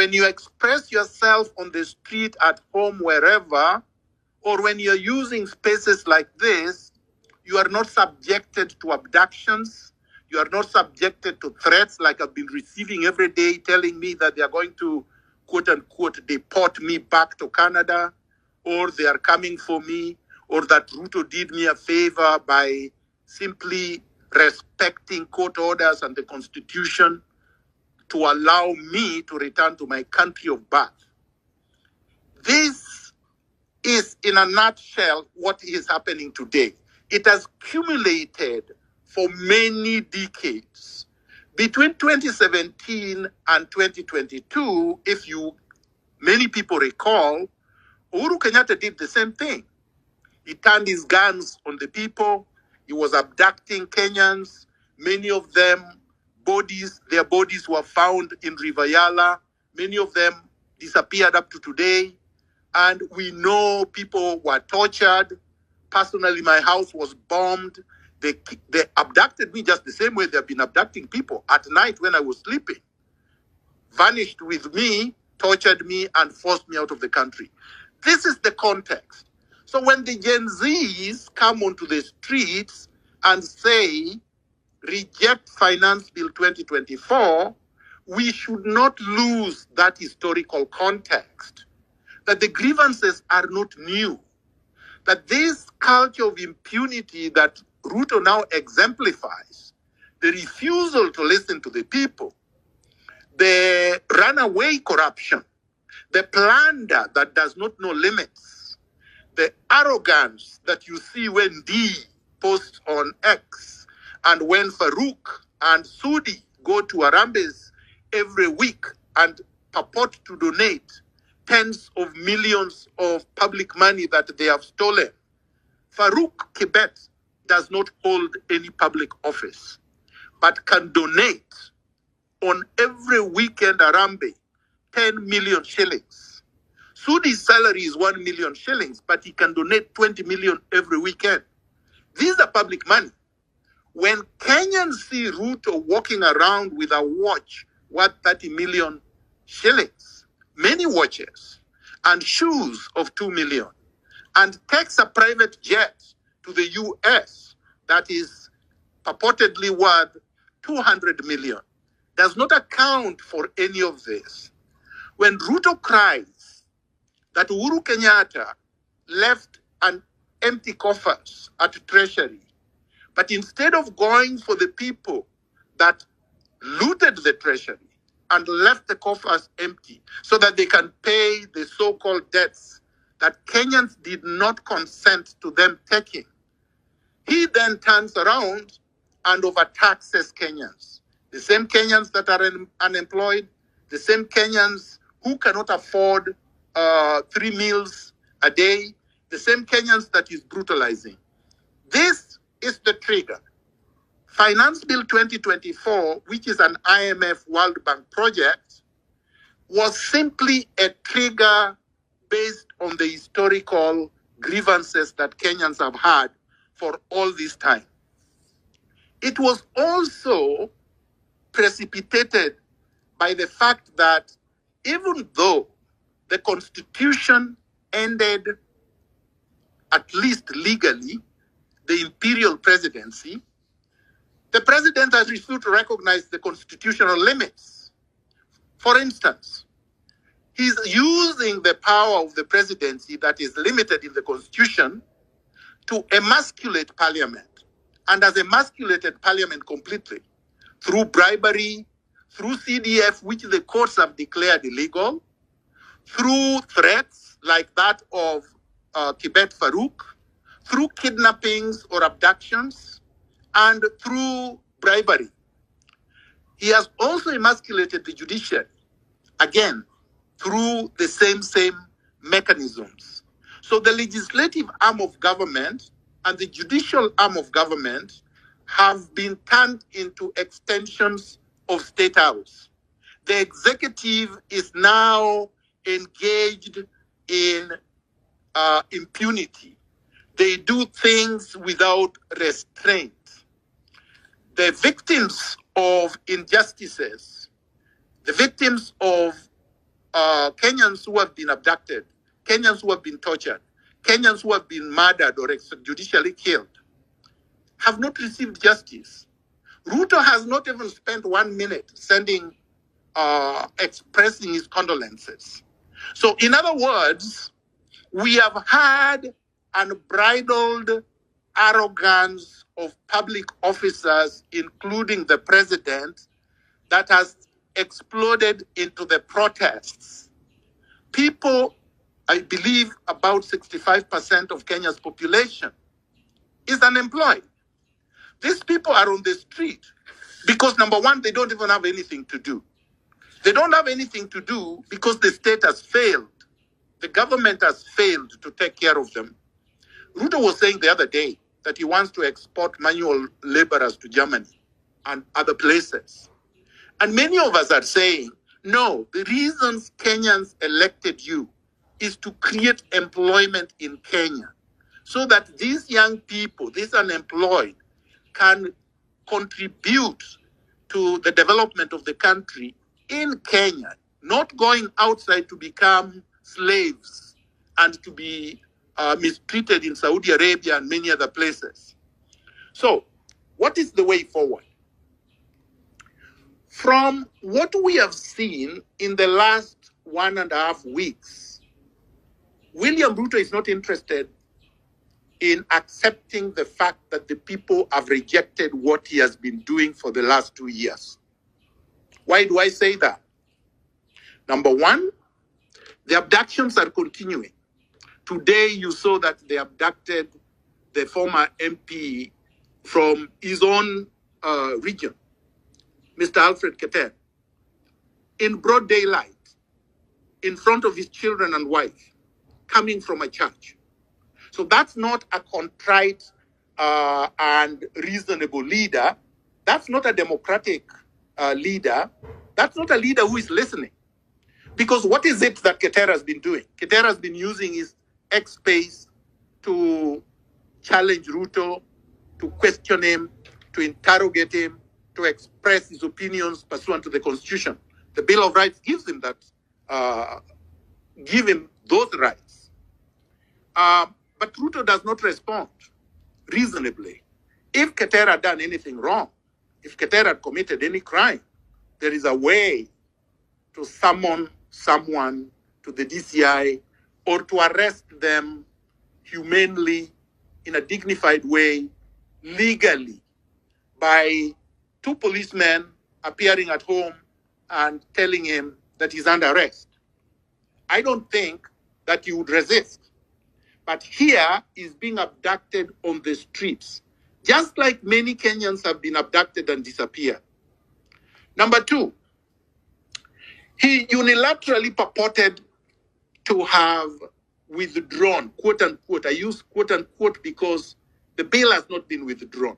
When you express yourself on the street, at home, wherever, or when you're using spaces like this, you are not subjected to abductions. You are not subjected to threats like I've been receiving every day telling me that they are going to, quote unquote, deport me back to Canada, or they are coming for me, or that Ruto did me a favor by simply respecting court orders and the Constitution to allow me to return to my country of birth. This is, in a nutshell, what is happening today. It has accumulated for many decades. Between 2017 and 2022, many people recall, Uhuru Kenyatta did the same thing. He turned his guns on the people. He was abducting Kenyans. Many of them, their bodies were found in River Yala. Many of them disappeared up to today. And we know people were tortured. Personally, my house was bombed. They abducted me just the same way they've been abducting people at night when I was sleeping. Vanished with me, tortured me, and forced me out of the country. This is the context. So when the Gen Zs come onto the streets and say, reject Finance Bill 2024, we should not lose that historical context. That the grievances are not new. That this culture of impunity that Ruto now exemplifies, the refusal to listen to the people, the runaway corruption, the plunder that does not know limits, the arrogance that you see when D posts on X, and when Farouk and Sudi go to Harambes every week and purport to donate tens of millions of public money that they have stolen. Farouk Kibet does not hold any public office, but can donate on every weekend Harambee 10 million shillings. Sudi's salary is 1 million shillings, but he can donate 20 million every weekend. These are public money. When Kenyans see Ruto walking around with a watch worth 30 million shillings, many watches, and shoes of 2 million, and takes a private jet to the US that is purportedly worth 200 million, does not account for any of this. When Ruto cries that Uhuru Kenyatta left an empty coffers at Treasury, but instead of going for the people that looted the Treasury and left the coffers empty so that they can pay the so-called debts that Kenyans did not consent to them taking, he then turns around and overtaxes Kenyans. The same Kenyans that are unemployed, the same Kenyans who cannot afford 3 meals a day, the same Kenyans that is brutalizing. This is the trigger. Finance Bill 2024, which is an IMF World Bank project, was simply a trigger based on the historical grievances that Kenyans have had for all this time. It was also precipitated by the fact that even though the Constitution ended, at least legally, the imperial presidency, the president has refused to recognize the constitutional limits. For instance, he's using the power of the presidency that is limited in the Constitution to emasculate parliament, and has emasculated parliament completely through bribery, through CDF, which the courts have declared illegal, through threats like that of Kibet Farouk, through kidnappings or abductions, and through bribery. He has also emasculated the judiciary, again, through the same mechanisms. So the legislative arm of government and the judicial arm of government have been turned into extensions of State House. The executive is now engaged in impunity. They do things without restraint. The victims of injustices, the victims of Kenyans who have been abducted, Kenyans who have been tortured, Kenyans who have been murdered or extrajudicially killed, have not received justice. Ruto has not even spent 1 minute expressing his condolences. So, in other words, we have had unbridled arrogance of public officers, including the president, that has exploded into the protests. People, I believe about 65% of Kenya's population is unemployed. These people are on the street because, number one, they don't even have anything to do. They don't have anything to do because the state has failed. The government has failed to take care of them. Ruto was saying the other day that he wants to export manual laborers to Germany and other places. And many of us are saying, no, the reasons Kenyans elected you is to create employment in Kenya so that these young people, these unemployed, can contribute to the development of the country in Kenya, not going outside to become slaves and to be mistreated in Saudi Arabia and many other places. So, what is the way forward? From what we have seen in the last 1.5 weeks, William Ruto is not interested in accepting the fact that the people have rejected what he has been doing for the last 2 years. Why do I say that? Number one, the abductions are continuing. Today, you saw that they abducted the former MP from his own region, Mr. Alfred Keter, in broad daylight, in front of his children and wife, coming from a church. So that's not a contrite and reasonable leader. That's not a democratic leader. That's not a leader who is listening. Because what is it that Keter has been doing? Keter has been using his XSpace to challenge Ruto, to question him, to interrogate him, to express his opinions pursuant to the Constitution. The Bill of Rights gives him that, give him those rights. But Ruto does not respond reasonably. If Keter had done anything wrong, if Keter had committed any crime, there is a way to summon someone to the DCI or to arrest them humanely, in a dignified way, legally, by 2 policemen appearing at home and telling him that he's under arrest. I don't think that he would resist. But here he's being abducted on the streets, just like many Kenyans have been abducted and disappeared. Number 2, he unilaterally purported to have withdrawn, quote unquote. I use quote unquote because the bill has not been withdrawn.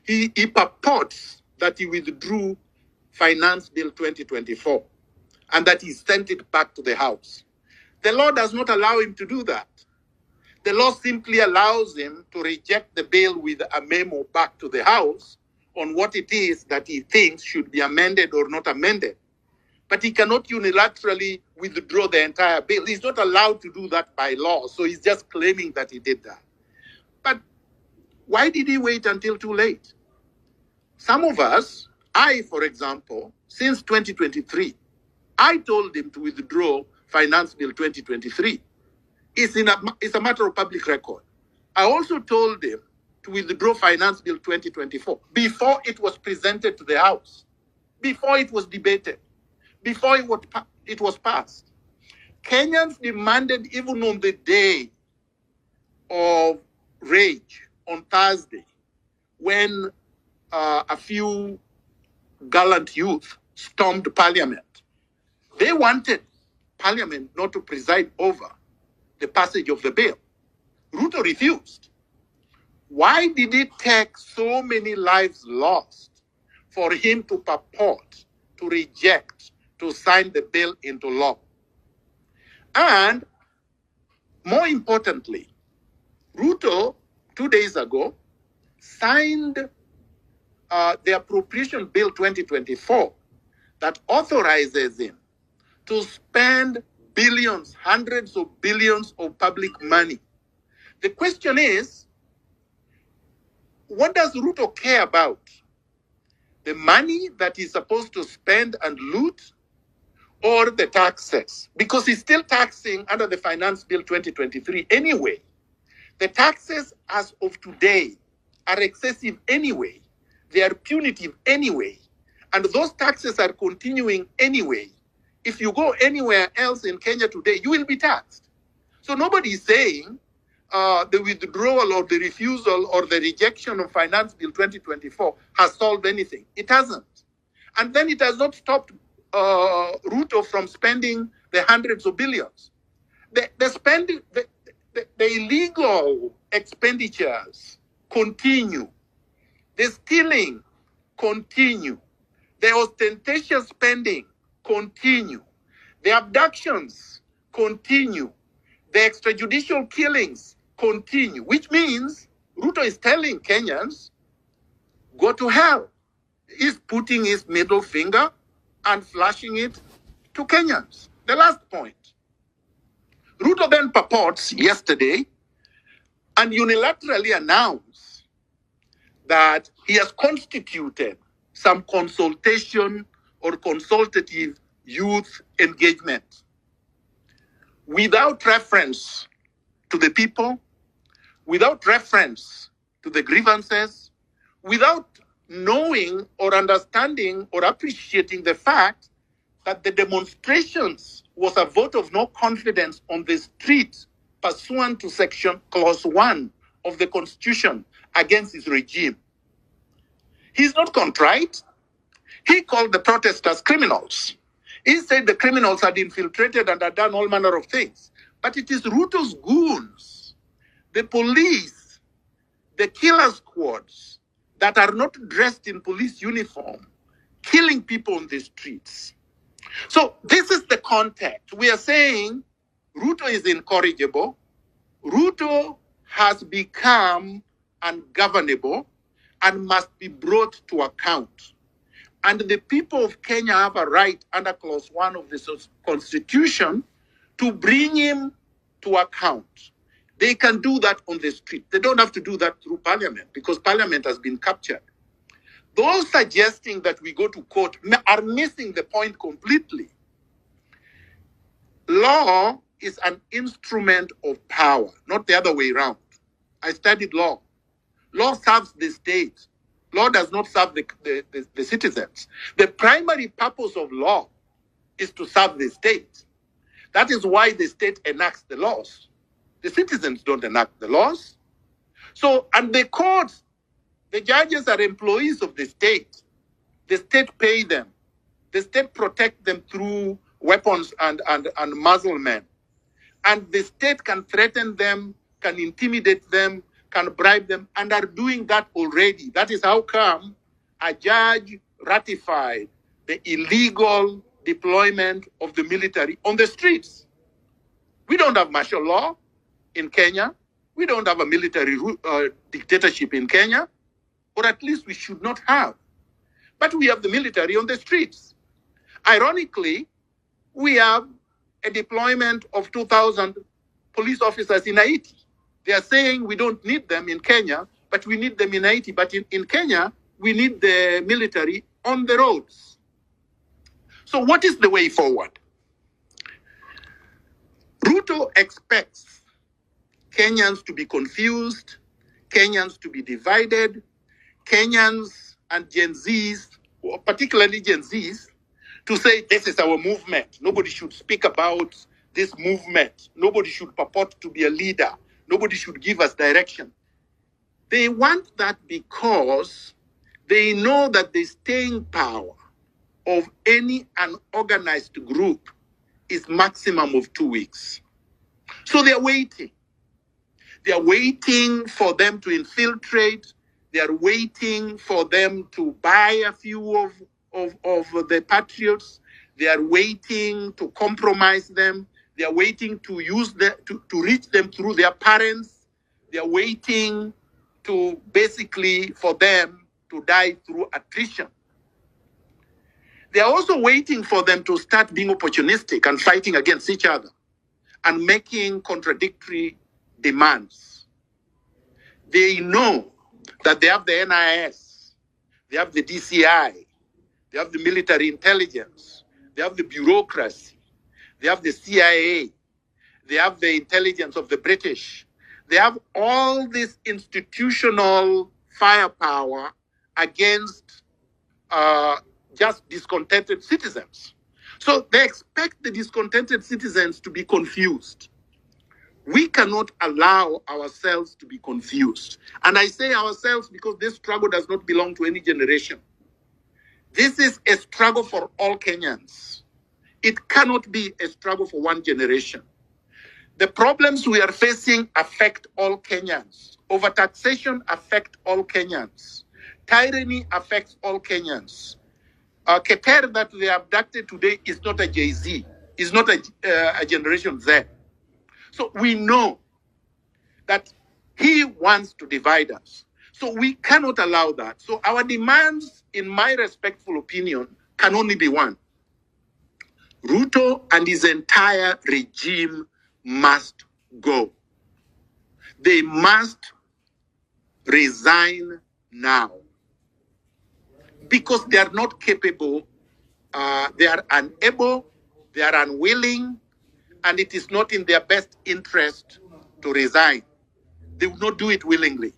He purports that he withdrew Finance Bill 2024 and that he sent it back to the House. The law does not allow him to do that. The law simply allows him to reject the bill with a memo back to the House on what it is that he thinks should be amended or not amended. But he cannot unilaterally withdraw the entire bill. He's not allowed to do that by law, so he's just claiming that he did that. But why did he wait until too late? Some of us, I, for example, since 2023, I told him to withdraw Finance Bill 2023. It's a matter of public record. I also told him to withdraw Finance Bill 2024 before it was presented to the House, before it was debated, before it was passed. Kenyans demanded, even on the day of rage, on Thursday, when a few gallant youth stormed Parliament, they wanted Parliament not to preside over the passage of the bill. Ruto refused. Why did it take so many lives lost for him to purport, to reject, to sign the bill into law? And more importantly, Ruto, 2 days ago, signed the Appropriation Bill 2024 that authorizes him to spend billions, hundreds of billions of public money. The question is, what does Ruto care about? The money that he's supposed to spend and loot, or the taxes? Because he's still taxing under the Finance Bill 2023 anyway. The taxes as of today are excessive anyway. They are punitive anyway. And those taxes are continuing anyway. If you go anywhere else in Kenya today, you will be taxed. So nobody is saying the withdrawal or the refusal or the rejection of Finance Bill 2024 has solved anything. It hasn't. And then it has not stopped Ruto from spending the hundreds of billions. The spending, the illegal expenditures continue. The stealing continue. The ostentatious spending continue. The abductions continue. The extrajudicial killings continue, which means Ruto is telling Kenyans, go to hell. He's putting his middle finger and flashing it to Kenyans. The last point. Ruto then purports yesterday and unilaterally announced that he has constituted some consultation or consultative youth engagement without reference to the people, without reference to the grievances, without knowing or understanding or appreciating the fact that the demonstrations was a vote of no confidence on the street pursuant to Clause 1 of the Constitution against his regime. He's not contrite. He called the protesters criminals. He said the criminals had infiltrated and had done all manner of things. But it is Ruto's goons, the police, the killer squads that are not dressed in police uniform, killing people on the streets. So this is the context. We are saying Ruto is incorrigible. Ruto has become ungovernable and must be brought to account. And the people of Kenya have a right under Clause 1 of the Constitution to bring him to account. They can do that on the street. They don't have to do that through Parliament because Parliament has been captured. Those suggesting that we go to court are missing the point completely. Law is an instrument of power, not the other way around. I studied law. Law serves the state. Law does not serve the citizens. The primary purpose of law is to serve the state. That is why the state enacts the laws. The citizens don't enact the laws. So, and the courts, the judges are employees of the state. The state pay them. The state protect them through weapons and muzzlemen. And the state can threaten them, can intimidate them, can bribe them, and are doing that already. That is how come a judge ratified the illegal deployment of the military on the streets. We don't have martial law in Kenya. We don't have a military dictatorship in Kenya, or at least we should not have. But we have the military on the streets. Ironically, we have a deployment of 2,000 police officers in Haiti. They are saying we don't need them in Kenya, but we need them in Haiti. But in Kenya, we need the military on the roads. So what is the way forward? Ruto expects Kenyans to be confused, Kenyans to be divided, Kenyans and Gen Zs, particularly Gen Zs, to say this is our movement. Nobody should speak about this movement. Nobody should purport to be a leader. Nobody should give us direction. They want that because they know that the staying power of any unorganized group is maximum of 2 weeks. So they're waiting. They're waiting for them to infiltrate. They're waiting for them to buy a few of the patriots. They are waiting to compromise them. They are waiting to use to reach them through their parents. They are waiting to basically for them to die through attrition. They are also waiting for them to start being opportunistic and fighting against each other and making contradictory demands. They know that they have the NIS, they have the DCI, they have the military intelligence, they have the bureaucracy, they have the CIA, they have the intelligence of the British. They have all this institutional firepower against just discontented citizens. So they expect the discontented citizens to be confused. We cannot allow ourselves to be confused. And I say ourselves because this struggle does not belong to any generation. This is a struggle for all Kenyans. It cannot be a struggle for one generation. The problems we are facing affect all Kenyans. Overtaxation affects all Kenyans. Tyranny affects all Kenyans. Keter that they abducted today is not a Jay-Z, is not a Generation Z. So we know that he wants to divide us. So we cannot allow that. So our demands, in my respectful opinion, can only be one. Ruto and his entire regime must go. They must resign now. Because they are not capable, they are unable, they are unwilling, and it is not in their best interest to resign. They will not do it willingly.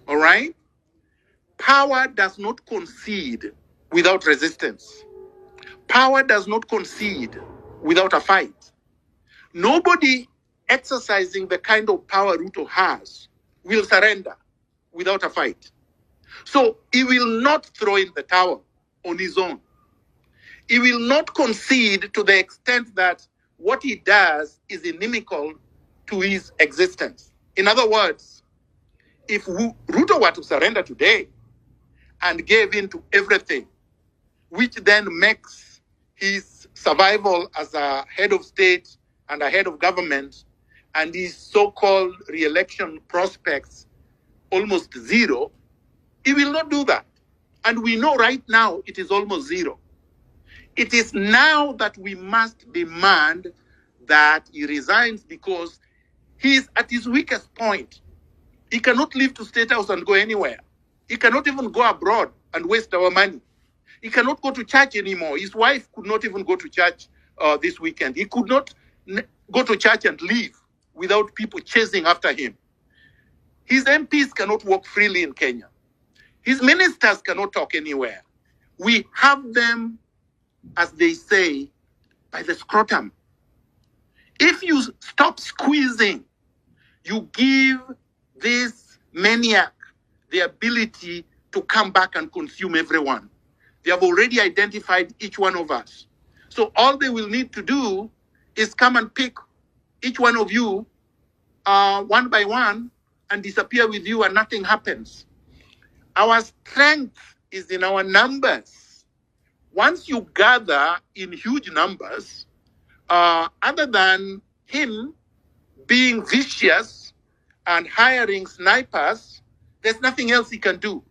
All right? Power does not concede without resistance. Power does not concede without a fight. Nobody exercising the kind of power Ruto has will surrender without a fight. So he will not throw in the towel on his own. He will not concede to the extent that what he does is inimical to his existence. In other words, if Ruto were to surrender today and gave in to everything, which then makes his survival as a head of state and a head of government and his so-called re-election prospects almost zero, he will not do that. And we know right now it is almost zero. It is now that we must demand that he resigns because he is at his weakest point. He cannot leave to State House and go anywhere. He cannot even go abroad and waste our money. He cannot go to church anymore. His wife could not even go to church this weekend. He could not go to church and leave without people chasing after him. His MPs cannot walk freely in Kenya. His ministers cannot talk anywhere. We have them, as they say, by the scrotum. If you stop squeezing, you give this maniac the ability to come back and consume everyone. They have already identified each one of us. So all they will need to do is come and pick each one of you one by one and disappear with you and nothing happens. Our strength is in our numbers. Once you gather in huge numbers, other than him being vicious and hiring snipers, there's nothing else he can do.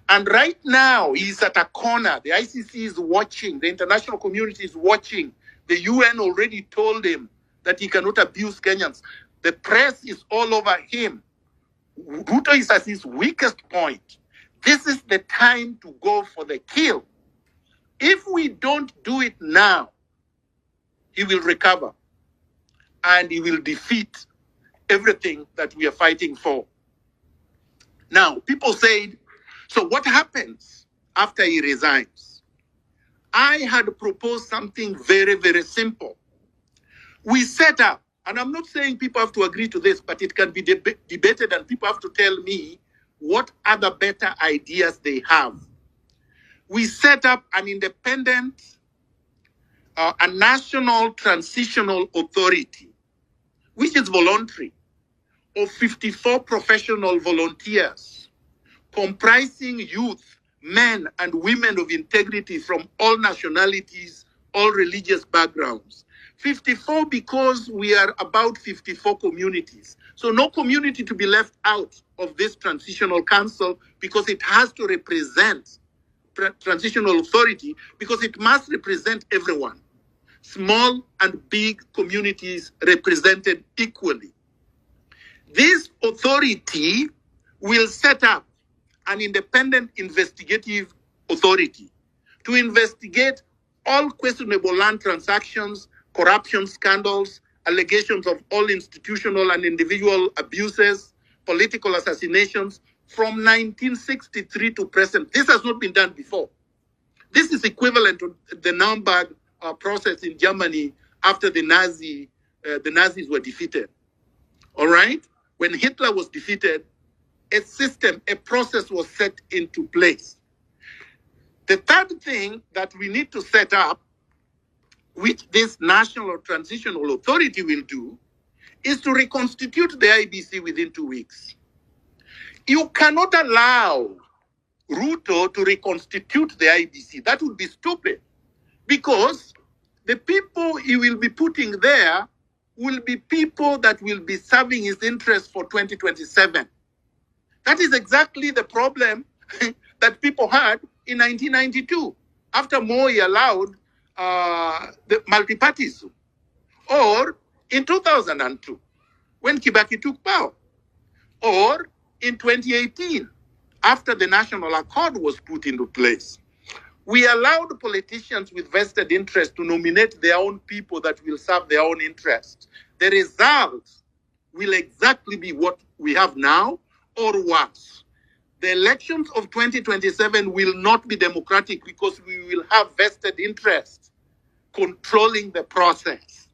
And right now, he's at a corner. The ICC is watching. The international community is watching. The UN already told him that he cannot abuse Kenyans. The press is all over him. Ruto is at his weakest point. This is the time to go for the kill. If we don't do it now, he will recover. And he will defeat everything that we are fighting for. Now, people said, so what happens after he resigns? I had proposed something very, very simple. We set up, and I'm not saying people have to agree to this, but it can be debated and people have to tell me what other better ideas they have. We set up an independent, a national transitional authority, which is voluntary, of 54 professional volunteers, comprising youth, men and women of integrity from all nationalities, all religious backgrounds. 54 because we are about 54 communities. So no community to be left out of this transitional council because it has to represent Transitional Authority because it must represent everyone, small and big communities represented equally. This authority will set up an independent investigative authority to investigate all questionable land transactions, corruption scandals, allegations of all institutional and individual abuses, political assassinations from 1963 to present. This has not been done before. This is equivalent to the Nuremberg process in Germany after the Nazis were defeated. All right? When Hitler was defeated, a process was set into place. The third thing that we need to set up, which this National Transitional Authority will do, is to reconstitute the IBC within 2 weeks. You cannot allow Ruto to reconstitute the IBC. That would be stupid, because the people he will be putting there will be people that will be serving his interests for 2027. That is exactly the problem that people had in 1992, after Moi allowed the multi-partyism, or in 2002, when Kibaki took power, or in 2018, after the National Accord was put into place. We allowed politicians with vested interest to nominate their own people that will serve their own interests. The results will exactly be what we have now or worse. The elections of 2027 will not be democratic because we will have vested interests controlling the process.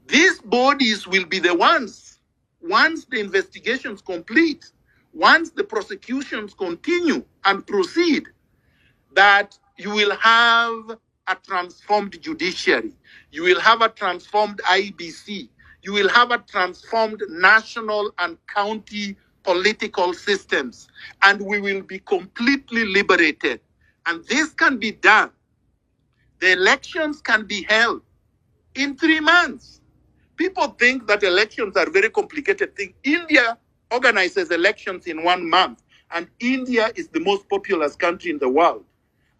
These bodies will be the ones, once the investigations complete, once the prosecutions continue and proceed, that you will have a transformed judiciary. You will have a transformed IBC. You will have a transformed national and county political systems. And we will be completely liberated. And this can be done. The elections can be held in 3 months. People think that elections are a very complicated thing. India organizes elections in 1 month. And India is the most populous country in the world.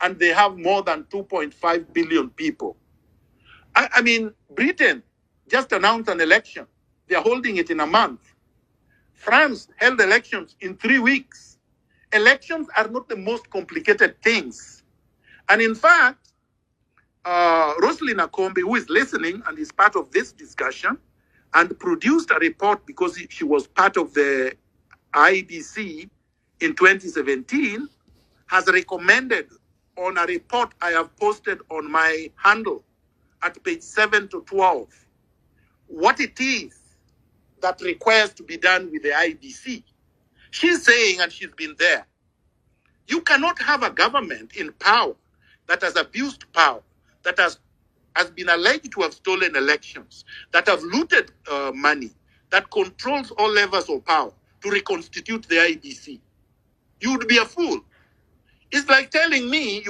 And they have more than 2.5 billion people. I mean, Britain just announced an election. They're holding it in a month. France held elections in 3 weeks. Elections are not the most complicated things. And in fact, Rosalyn Akombe, who is listening and is part of this discussion, and produced a report because she was part of the IBC in 2017, has recommended on a report I have posted on my handle at page 7 to 12, what it is that requires to be done with the IBC. She's saying, and she's been there, you cannot have a government in power that has abused power, that has been alleged to have stolen elections, that have looted money, that controls all levels of power, to reconstitute the IBC. You would be a fool. It's like telling me you